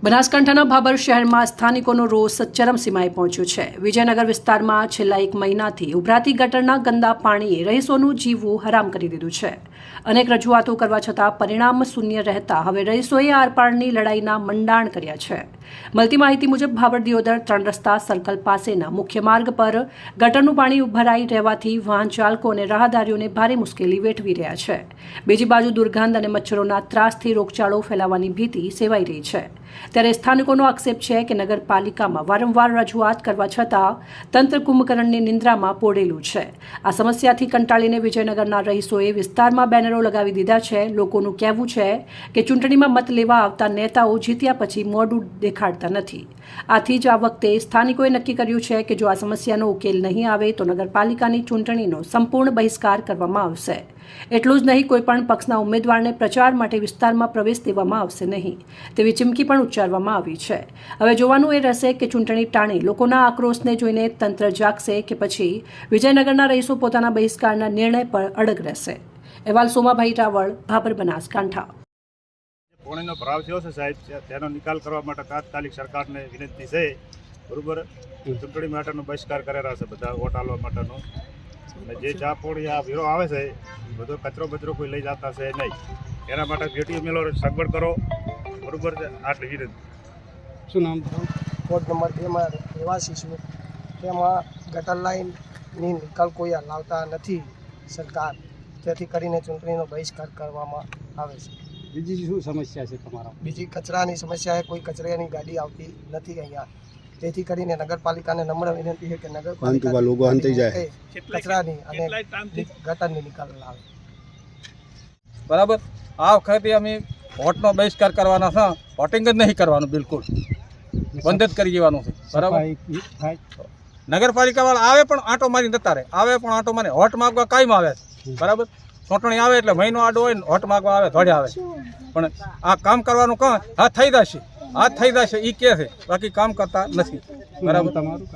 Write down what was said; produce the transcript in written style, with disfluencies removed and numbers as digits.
બનાસકાંઠાના ભાબર શહેરમાં સ્થાનિકોનો રોષ ચરમસીમાએ પહોંચ્યો છે। વિજયનગર વિસ્તારમાં છેલ્લા એક મહિનાથી ઉભરાતી ગટરના ગંદા પાણીએ રહીશોનું જીવવું હરામ કરી દીધું છે। અનેક રજૂઆતો કરવા છતાં પરિણામ શૂન્ય રહેતા હવે રહીશોએ આરપારની લડાઈના મંડાણ કર્યા છે। મળતી માહિતી મુજબ ભાબર દિયોદર 3 રસ્તા સર્કલ પાસેના મુખ્ય માર્ગ પર ગટરનું પાણી ઉભરાઈ રહેવાથી વાહન ચાલકો અને રાહદારીઓને ભારે મુશ્કેલી વેઠવી રહ્યા છે। બીજી બાજુ દુર્ગંધ અને મચ્છરોના ત્રાસથી રોગચાળો ફેલાવાની ભીતિ સેવાઈ રહી છે। ત્યારે સ્થાનિકોનો આક્ષેપ છે કે નગરપાલિકામાં વારંવાર રજૂઆત કરવા છતાં તંત્ર કુંભકર્ણની નિંદ્રામાં પોડેલું છે। આ સમસ્યાથી કંટાળીને વિજયનગરના રહીશોએ વિસ્તારમાં બેનરો લગાવી દીધા છે। લોકોનું કહેવું છે કે ચૂંટણીમાં મત લેવા આવતા નેતાઓ જીત્યા પછી મોઢું દેખાડતા નથી। આથી જ આ વખતે સ્થાનિકોએ નક્કી કર્યું છે કે જો આ સમસ્યાનો ઉકેલ નહીં આવે તો નગરપાલિકાની ચૂંટણીનો સંપૂર્ણ બહિષ્કાર કરવામાં આવશે। એટલું જ નહીં, કોઈપણ પક્ષના ઉમેદવારને પ્રચાર માટે વિસ્તારમાં પ્રવેશ દેવામાં આવશે નહીં તેવી ચીમકી પણ ઉચ્ચારવામાં આવી છે। હવે જોવાનું એ રહેશે કે ચૂંટણી ટાણે લોકોના આક્રોશને જોઈને તંત્ર જાગશે કે પછી વિજયનગરના રહીશો પોતાના બહિષ્કારના નિર્ણય પર અડગ રહેશે। અહેવાલ સોમાભાઈ રાવળ, ભાબર, બનાસકાંઠા। પાણીનો ભરાવ થયો છે સાહેબ, તેનો નિકાલ કરવા માટે તાત્કાલિક સરકારને વિનંતી છે, બરોબર। ચૂંટણી માટેનો બહિષ્કાર કરેલા છે બધા વોટ આલવા માટેનો, અને જે ચા પોણી આ વેરો આવે છે બધો કચરો બચરો કોઈ લઈ જતા છે નહીં, એના માટે ભેટીઓ મેળો સગવડ કરો, બરોબર છે। આટલી વિનંતી। શું નામ? વોર્ડ નંબર 2 માં રહેવાસી છું। તેમાં ગટર લાઇનની નિકાલ કોઈ લાવતા નથી સરકાર, જેથી કરીને ચૂંટણીનો બહિષ્કાર કરવામાં આવે છે। બીજી શું સમસ્યા છે તમારા? બીજી કચરાની સમસ્યા છે, કોઈ કચરાની ગાડી આવતી નથી અહીંયા, જેથી કરીને નગરપાલિકાને નમ્ર વિનંતી છે કે નગરપાલિકા કચરાની અને ગટરની નિકાલ લાવે। બરાબર, આ વખતે અમે વોટનો બહિષ્કાર કરવાના છે, વોટિંગ જ નહીં કરવાનું, બિલકુલ બંધ જ કરી દેવાનું છે, બરાબર। નગરપાલિકાવાળા આવે પણ આંટો મારી જતા રહે, આવે પણ આંટો મારી, વોટ માગવા કાયમ આવે છે, બરાબર। ચૂંટણી આવે એટલે મહિનો આડો હોય ને વોટ માગવા આવે થોડે આવે, પણ આ કામ કરવાનું કાં હા થઈ જશે, એ કહે છે, બાકી કામ કરતા નથી, બરાબર। તમારું